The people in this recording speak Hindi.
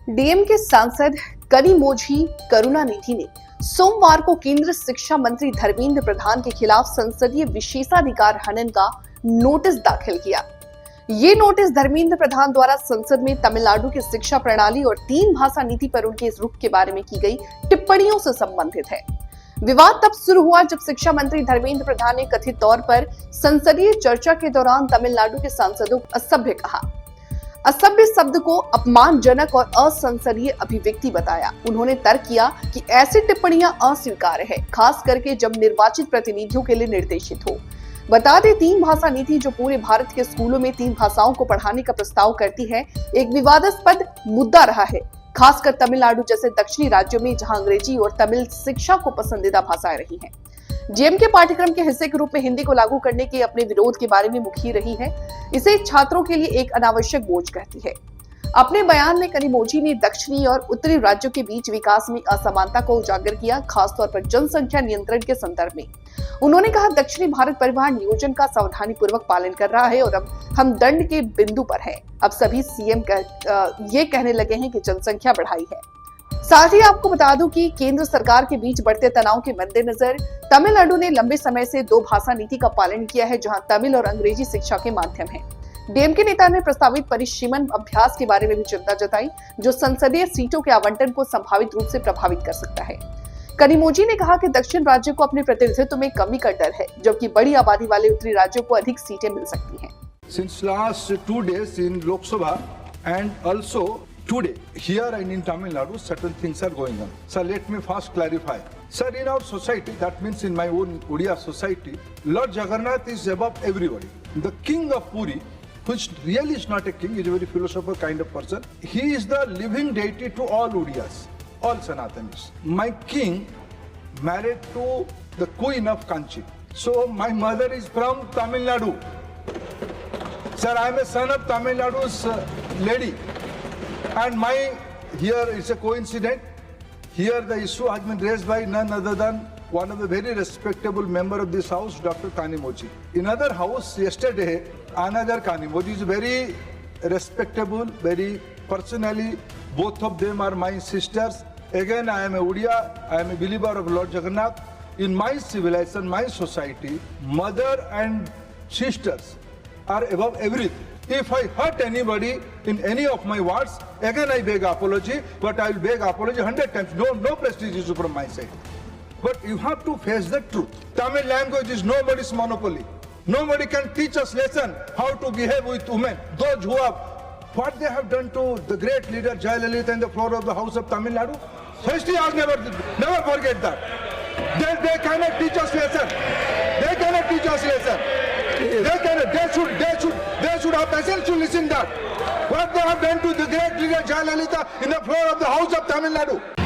डीएम के सांसद कनिमोझी करुणानिधि ने सोमवार को केंद्र शिक्षा मंत्री धर्मेंद्र प्रधान के खिलाफ संसदीय विशेषाधिकार हनन का नोटिस दाखिल किया। ये नोटिस धर्मेंद्र प्रधान द्वारा संसद में तमिलनाडु की शिक्षा प्रणाली और 3 भाषा नीति पर उनके इस रुख के बारे में की गई टिप्पणियों से संबंधित है। विवाद तब शुरू हुआ जब शिक्षा मंत्री धर्मेंद्र प्रधान ने कथित तौर पर संसदीय चर्चा के दौरान तमिलनाडु के सांसदों को असभ्य कहा। असभ्य शब्द को अपमानजनक और असंसदीय अभिव्यक्ति बताया। उन्होंने तर्क किया कि ऐसी टिप्पणियां अस्वीकार्य है, खास करके जब निर्वाचित प्रतिनिधियों के लिए निर्देशित हो। बता दें, 3 भाषा नीति जो पूरे भारत के स्कूलों में 3 भाषाओं को पढ़ाने का प्रस्ताव करती है, एक विवादास्पद मुद्दा रहा है, खासकर तमिलनाडु जैसे दक्षिणी राज्यों में जहां अंग्रेजी और तमिल शिक्षा को पसंदीदा भाषाएं रही हैं। डीएम के पाठ्यक्रम के हिस्से के रूप में हिंदी को लागू करने के अपने विरोध के बारे में मुखी रही है। इसे छात्रों के लिए एक अनावश्यक बोझ कहती है। अपने बयान में कनिमोझी ने दक्षिणी और उत्तरी राज्यों के बीच विकास में असमानता को उजागर किया, खासतौर पर जनसंख्या नियंत्रण के संदर्भ में। उन्होंने कहा, दक्षिणी भारत परिवहन नियोजन का सावधानी पूर्वक पालन कर रहा है और अब हम दंड के बिंदु पर हैं। अब सभी सीएम ये कहने लगे हैं कि जनसंख्या बढ़ाई है। साथ ही आपको बता दूं कि केंद्र सरकार के बीच बढ़ते तनाव के मद्देनजर तमिलनाडु ने लंबे समय से 2 भाषा नीति का पालन किया है, जहां तमिल और अंग्रेजी शिक्षा के माध्यम है। डीएम के नेता ने प्रस्तावित परिसीमन अभ्यास के बारे में भी चिंता जताई, जो संसदीय सीटों के आवंटन को संभावित रूप से प्रभावित कर सकता है। कनिमोझी ने कहा कि दक्षिण राज्यों को अपने प्रतिनिधित्व में कमी का डर है, जबकि बड़ी आबादी वाले उत्तरी राज्यों को अधिक सीटें मिल सकती हैं। Since last 2 days in Lok Sabha and also today here and in Tamil Nadu, certain things are going on. So let me first clarify. Sir, in our society, that means in my own Odia society, Lord Jagannath is above everybody. The king of Puri, which really is not a king, is a very philosopher kind of person. He is the living deity to all Odiyas, all Sanatanis. My king married to the queen of Kanchi. So my mother is from Tamil Nadu. Sir, I am a son of Tamil Nadu's lady. And here is a coincidence. Here the issue has been raised by none other than one of the very respectable member of this house, Dr. Kanimozhi. In other house, yesterday, another Kanimozhi is very respectable, very personally. Both of them are my sisters. Again, I am a Odia. I am a believer of Lord Jagannath. In my civilization, my society, mother and sisters are above everything. If I hurt anybody in any of my words, again I beg apology, but I will beg apology 100 times. No prestige issue from my side. But you have to face the truth. Tamil language is nobody's monopoly. Nobody can teach us lesson how to behave with women. Those who have, what they have done to the great leader Jayalalitha in the floor of the house of Tamil Nadu, history has never forget that. They cannot teach us lesson. They cannot teach us lesson. They should have peasants to listen that. What they have done to the great leader Jayalalitha in the floor of the house of Tamil Nadu.